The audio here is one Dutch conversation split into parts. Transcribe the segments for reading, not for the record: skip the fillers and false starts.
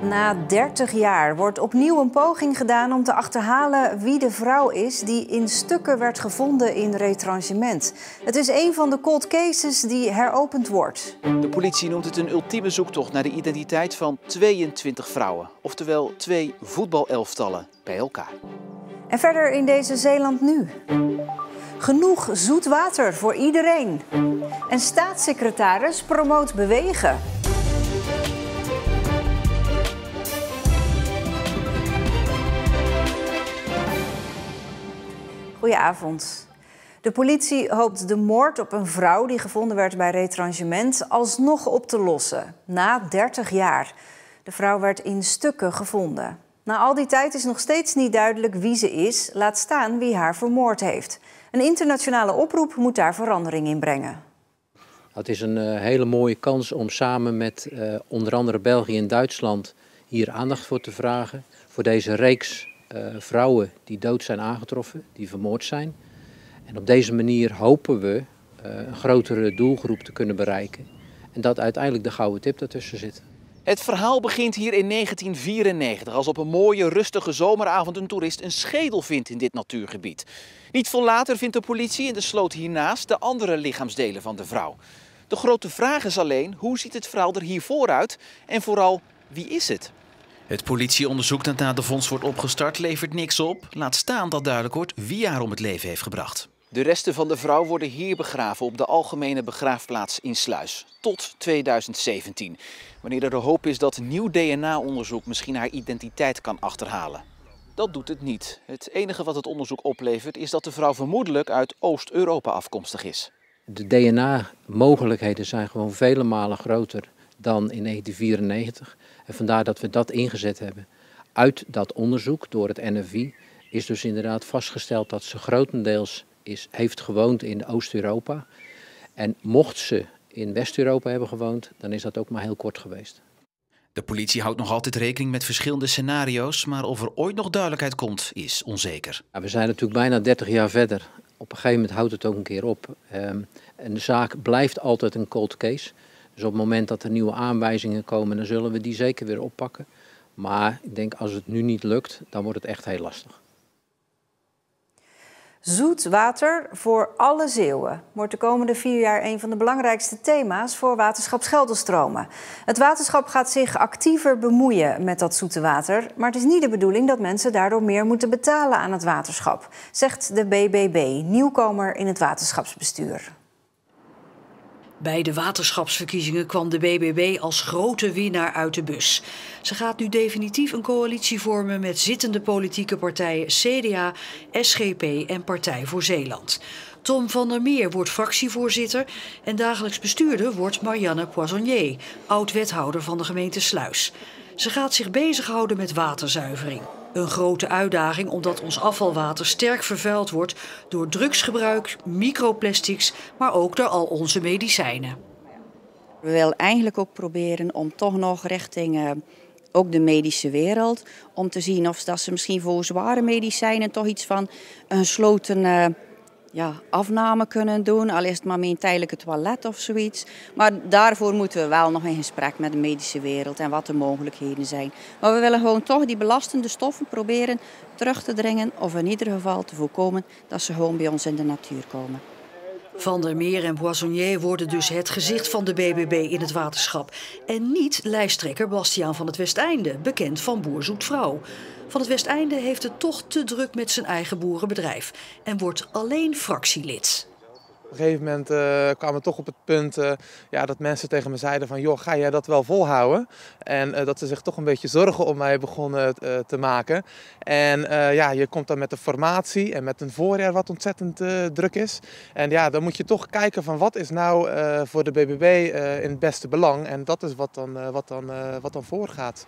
Na 30 jaar wordt opnieuw een poging gedaan om te achterhalen wie de vrouw is die in stukken werd gevonden in retranchement. Het is een van de cold cases die heropend wordt. De politie noemt het een ultieme zoektocht naar de identiteit van 22 vrouwen. Oftewel 2 voetbalelftallen bij elkaar. En verder in deze Zeeland nu. Genoeg zoet water voor iedereen. En staatssecretaris promoot bewegen. Goedenavond. De politie hoopt de moord op een vrouw die gevonden werd bij retranchement alsnog op te lossen. Na 30 jaar. De vrouw werd in stukken gevonden. Na al die tijd is nog steeds niet duidelijk wie ze is, laat staan wie haar vermoord heeft. Een internationale oproep moet daar verandering in brengen. Het is een hele mooie kans om samen met onder andere België en Duitsland hier aandacht voor te vragen. Voor deze reeks vrouwen die dood zijn aangetroffen, die vermoord zijn. En op deze manier hopen we een grotere doelgroep te kunnen bereiken. En dat uiteindelijk de gouden tip ertussen zit. Het verhaal begint hier in 1994, als op een mooie, rustige zomeravond een toerist een schedel vindt in dit natuurgebied. Niet veel later vindt de politie in de sloot hiernaast de andere lichaamsdelen van de vrouw. De grote vraag is alleen, hoe ziet het verhaal er hiervoor uit en vooral, wie is het? Het politieonderzoek dat na de vondst wordt opgestart levert niks op. Laat staan dat duidelijk wordt wie haar om het leven heeft gebracht. De resten van de vrouw worden hier begraven op de algemene begraafplaats in Sluis. Tot 2017. Wanneer er de hoop is dat nieuw DNA-onderzoek misschien haar identiteit kan achterhalen. Dat doet het niet. Het enige wat het onderzoek oplevert is dat de vrouw vermoedelijk uit Oost-Europa afkomstig is. De DNA-mogelijkheden zijn gewoon vele malen groter dan in 1994. En vandaar dat we dat ingezet hebben. Uit dat onderzoek door het NFI is dus inderdaad vastgesteld dat ze grotendeels heeft gewoond in Oost-Europa. En mocht ze in West-Europa hebben gewoond, dan is dat ook maar heel kort geweest. De politie houdt nog altijd rekening met verschillende scenario's, maar of er ooit nog duidelijkheid komt, is onzeker. Ja, we zijn natuurlijk bijna 30 jaar verder. Op een gegeven moment houdt het ook een keer op. En de zaak blijft altijd een cold case. Dus op het moment dat er nieuwe aanwijzingen komen, dan zullen we die zeker weer oppakken. Maar ik denk als het nu niet lukt, dan wordt het echt heel lastig. Zoet water voor alle Zeeuwen wordt de komende 4 jaar een van de belangrijkste thema's voor Waterschap Scheldelstromen. Het waterschap gaat zich actiever bemoeien met dat zoete water, maar het is niet de bedoeling dat mensen daardoor meer moeten betalen aan het waterschap, zegt de BBB, nieuwkomer in het waterschapsbestuur. Bij de waterschapsverkiezingen kwam de BBB als grote winnaar uit de bus. Ze gaat nu definitief een coalitie vormen met zittende politieke partijen CDA, SGP en Partij voor Zeeland. Tom van der Meer wordt fractievoorzitter en dagelijks bestuurder wordt Marianne Poissonnier, oud-wethouder van de gemeente Sluis. Ze gaat zich bezighouden met waterzuivering. Een grote uitdaging omdat ons afvalwater sterk vervuild wordt door drugsgebruik, microplastics, maar ook door al onze medicijnen. We willen eigenlijk ook proberen om toch nog richting ook de medische wereld, om te zien of dat ze misschien voor zware medicijnen toch iets van een gesloten afname kunnen doen. Al is het maar met een tijdelijke toilet of zoiets. Maar daarvoor moeten we wel nog in gesprek met de medische wereld en wat de mogelijkheden zijn. Maar we willen gewoon toch die belastende stoffen proberen terug te dringen of in ieder geval te voorkomen dat ze gewoon bij ons in de natuur komen. Van der Meer en Poissonnier worden dus het gezicht van de BBB in het waterschap. En niet lijsttrekker Bastiaan van het Westeinde, bekend van Boer Zoekt Vrouw. Van het Westeinde heeft het toch te druk met zijn eigen boerenbedrijf en wordt alleen fractielid. Op een gegeven moment kwamen we toch op het punt dat mensen tegen me zeiden van joh, ga jij dat wel volhouden? En dat ze zich toch een beetje zorgen om mij begonnen te maken. En je komt dan met de formatie en met een voorjaar wat ontzettend druk is. En ja, dan moet je toch kijken van wat is nou voor de BBB in het beste belang. En dat is wat dan voorgaat.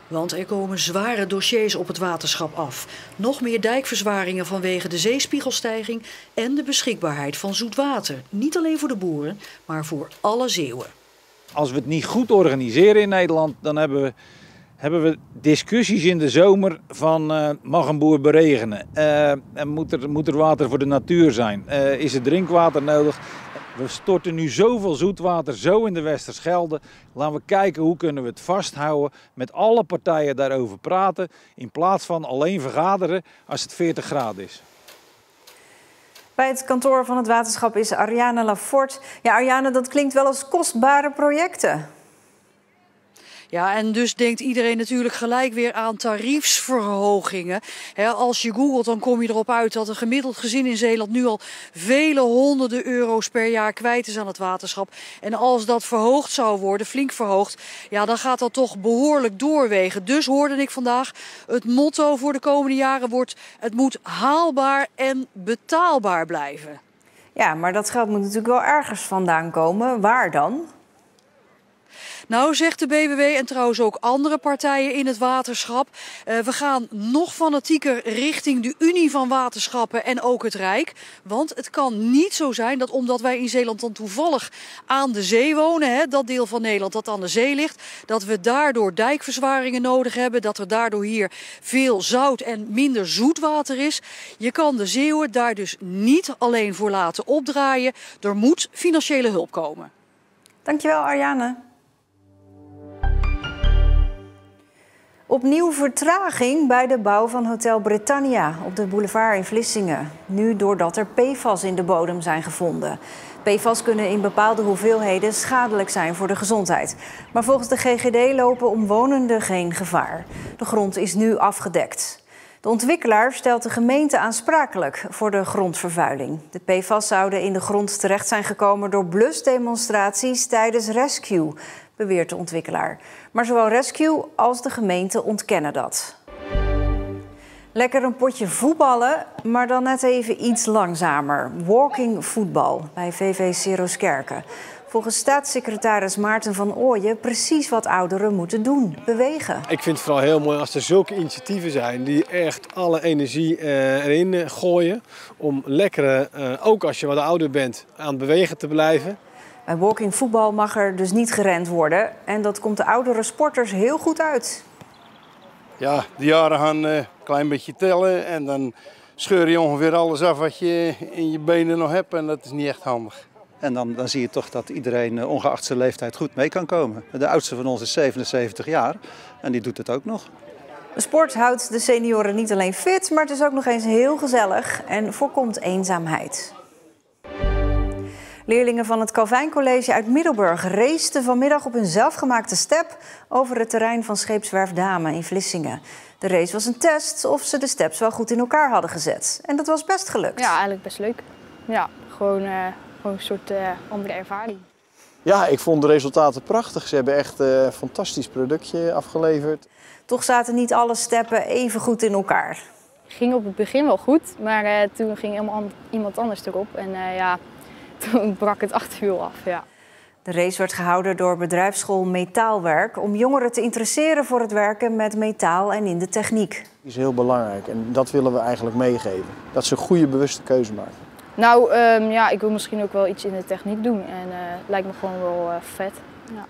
Want er komen zware dossiers op het waterschap af. Nog meer dijkverzwaringen vanwege de zeespiegelstijging en de beschikbaarheid van zoet water. Niet alleen voor de boeren, maar voor alle Zeeuwen. Als we het niet goed organiseren in Nederland, dan hebben we discussies in de zomer van mag een boer beregenen? En moet er water voor de natuur zijn? Is er drinkwater nodig? We storten nu zoveel zoetwater zo in de Westerschelde. Laten we kijken hoe kunnen we het vasthouden, met alle partijen daarover praten, in plaats van alleen vergaderen als het 40 graden is. Bij het kantoor van het waterschap is Ariane Lafort. Ja, Ariane, dat klinkt wel als kostbare projecten. Ja, en dus denkt iedereen natuurlijk gelijk weer aan tariefsverhogingen. Als je googelt, dan kom je erop uit dat een gemiddeld gezin in Zeeland nu al vele honderden euro's per jaar kwijt is aan het waterschap. En als dat verhoogd zou worden, flink verhoogd, ja, dan gaat dat toch behoorlijk doorwegen. Dus hoorde ik vandaag, het motto voor de komende jaren wordt: het moet haalbaar en betaalbaar blijven. Ja, maar dat geld moet natuurlijk wel ergens vandaan komen. Waar dan? Nou, zegt de BBW en trouwens ook andere partijen in het waterschap, we gaan nog fanatieker richting de Unie van Waterschappen en ook het Rijk. Want het kan niet zo zijn dat omdat wij in Zeeland dan toevallig aan de zee wonen, dat deel van Nederland dat aan de zee ligt, dat we daardoor dijkverzwaringen nodig hebben, dat er daardoor hier veel zout en minder zoetwater is. Je kan de Zeeuwen daar dus niet alleen voor laten opdraaien. Er moet financiële hulp komen. Dankjewel, Ariane. Opnieuw vertraging bij de bouw van Hotel Britannia op de boulevard in Vlissingen. Nu doordat er PFAS in de bodem zijn gevonden. PFAS kunnen in bepaalde hoeveelheden schadelijk zijn voor de gezondheid. Maar volgens de GGD lopen omwonenden geen gevaar. De grond is nu afgedekt. De ontwikkelaar stelt de gemeente aansprakelijk voor de grondvervuiling. De PFAS zouden in de grond terecht zijn gekomen door blusdemonstraties tijdens Rescue, beweert de ontwikkelaar. Maar zowel Rescue als de gemeente ontkennen dat. Lekker een potje voetballen, maar dan net even iets langzamer. Walking voetbal bij VV Seroskerken. Volgens staatssecretaris Maarten van Ooyen precies wat ouderen moeten doen, bewegen. Ik vind het vooral heel mooi als er zulke initiatieven zijn die echt alle energie erin gooien. Om lekker, ook als je wat ouder bent, aan het bewegen te blijven. Bij walking voetbal mag er dus niet gerend worden. En dat komt de oudere sporters heel goed uit. Ja, de jaren gaan een klein beetje tellen. En dan scheur je ongeveer alles af wat je in je benen nog hebt. En dat is niet echt handig. En dan zie je toch dat iedereen ongeacht zijn leeftijd goed mee kan komen. De oudste van ons is 77 jaar en die doet het ook nog. De sport houdt de senioren niet alleen fit, maar het is ook nog eens heel gezellig en voorkomt eenzaamheid. Leerlingen van het Calvijn College uit Middelburg raceten vanmiddag op hun zelfgemaakte step over het terrein van scheepswerf Damen in Vlissingen. De race was een test of ze de steps wel goed in elkaar hadden gezet. En dat was best gelukt. Ja, eigenlijk best leuk. Ja, gewoon een soort andere ervaring. Ja, ik vond de resultaten prachtig. Ze hebben echt een fantastisch productje afgeleverd. Toch zaten niet alle steppen even goed in elkaar. Ging op het begin wel goed, maar toen ging iemand anders erop. En toen brak het achterwiel af, ja. De race werd gehouden door bedrijfsschool Metaalwerk om jongeren te interesseren voor het werken met metaal en in de techniek. Dat is heel belangrijk en dat willen we eigenlijk meegeven. Dat ze een goede, bewuste keuze maken. Nou, ik wil misschien ook wel iets in de techniek doen en het lijkt me gewoon wel vet. Ja.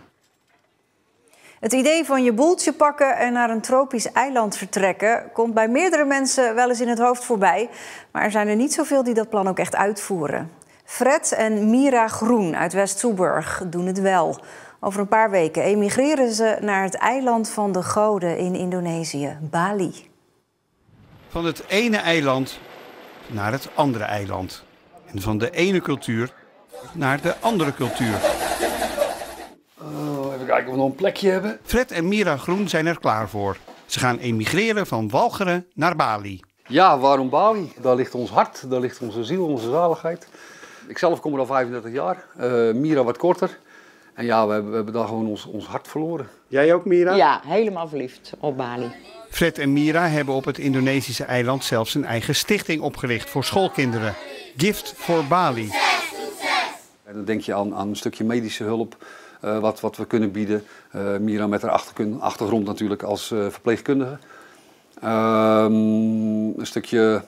Het idee van je boeltje pakken en naar een tropisch eiland vertrekken komt bij meerdere mensen wel eens in het hoofd voorbij. Maar er zijn er niet zoveel die dat plan ook echt uitvoeren. Fred en Mira Groen uit West-Soeburg doen het wel. Over een paar weken emigreren ze naar het eiland van de goden in Indonesië, Bali. Van het ene eiland naar het andere eiland. En van de ene cultuur naar de andere cultuur. Even kijken of we nog een plekje hebben. Fred en Mira Groen zijn er klaar voor. Ze gaan emigreren van Walcheren naar Bali. Ja, waarom Bali? Daar ligt ons hart, daar ligt onze ziel, onze zaligheid. Ik zelf kom er al 35 jaar, Mira wat korter. En ja, we hebben daar gewoon ons hart verloren. Jij ook, Mira? Ja, helemaal verliefd op Bali. Fred en Mira hebben op het Indonesische eiland zelfs een eigen stichting opgericht voor schoolkinderen. Gift for Bali. En dan denk je aan een stukje medische hulp, wat we kunnen bieden. Mira met haar achtergrond natuurlijk als verpleegkundige. Een stukje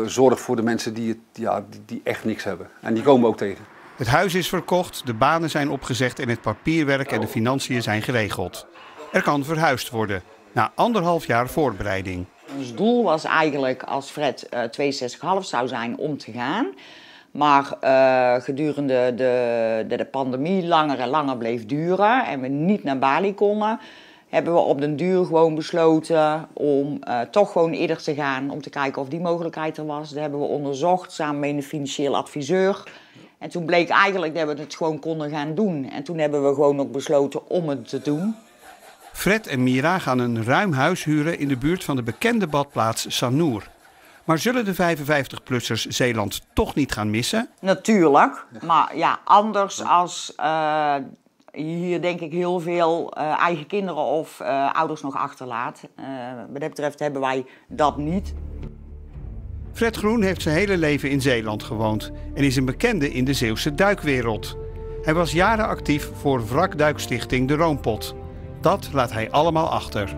zorg voor de mensen die echt niks hebben. En die komen we ook tegen. Het huis is verkocht, de banen zijn opgezegd en het papierwerk en de financiën zijn geregeld. Er kan verhuisd worden, na 1,5 jaar voorbereiding. Ons doel was eigenlijk als Fred 62,5 zou zijn om te gaan. Maar gedurende de pandemie langer en langer bleef duren en we niet naar Bali konden, hebben we op den duur gewoon besloten om toch gewoon eerder te gaan om te kijken of die mogelijkheid er was. Dat hebben we onderzocht samen met een financieel adviseur. En toen bleek eigenlijk dat we het gewoon konden gaan doen. En toen hebben we gewoon ook besloten om het te doen. Fred en Mira gaan een ruim huis huren in de buurt van de bekende badplaats Sanur. Maar zullen de 55-plussers Zeeland toch niet gaan missen? Natuurlijk, maar ja, anders als hier denk ik heel veel eigen kinderen of ouders nog achterlaat. Wat dat betreft hebben wij dat niet. Fred Groen heeft zijn hele leven in Zeeland gewoond en is een bekende in de Zeeuwse duikwereld. Hij was jaren actief voor wrakduikstichting De Roompot. Dat laat hij allemaal achter.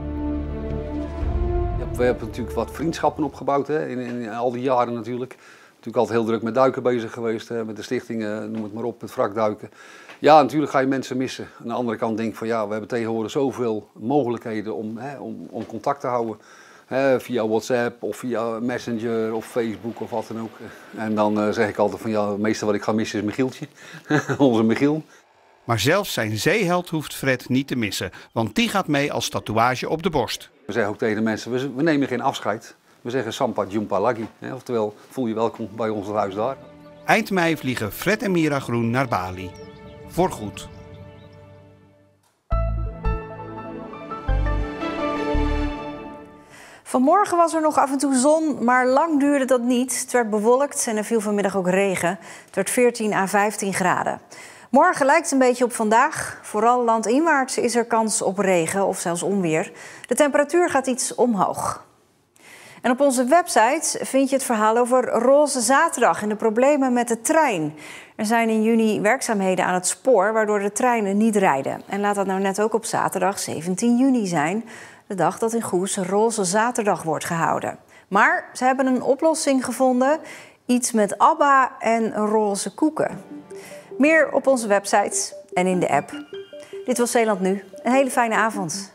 We hebben natuurlijk wat vriendschappen opgebouwd hè, in al die jaren natuurlijk. Natuurlijk altijd heel druk met duiken bezig geweest, hè, met de stichtingen, noem het maar op, het wrakduiken. Ja, natuurlijk ga je mensen missen. Aan de andere kant denk ik van ja, we hebben tegenwoordig zoveel mogelijkheden om contact te houden. Via WhatsApp of via Messenger of Facebook of wat dan ook. En dan zeg ik altijd van ja, het meeste wat ik ga missen is Michieltje, onze Michiel. Maar zelfs zijn zeeheld hoeft Fred niet te missen, want die gaat mee als tatoeage op de borst. We zeggen ook tegen de mensen, we nemen geen afscheid. We zeggen Sampa Jumpa Lagi, oftewel voel je welkom bij ons huis daar. Eind mei vliegen Fred en Mira Groen naar Bali. Voorgoed. Vanmorgen was er nog af en toe zon, maar lang duurde dat niet. Het werd bewolkt en er viel vanmiddag ook regen. Het werd 14 à 15 graden. Morgen lijkt een beetje op vandaag. Vooral landinwaarts is er kans op regen of zelfs onweer. De temperatuur gaat iets omhoog. En op onze website vind je het verhaal over Roze Zaterdag en de problemen met de trein. Er zijn in juni werkzaamheden aan het spoor, waardoor de treinen niet rijden. En laat dat nou net ook op zaterdag 17 juni zijn, de dag dat in Goes Roze Zaterdag wordt gehouden. Maar ze hebben een oplossing gevonden, iets met ABBA en roze koeken. Meer op onze website en in de app. Dit was Zeeland Nu. Een hele fijne avond.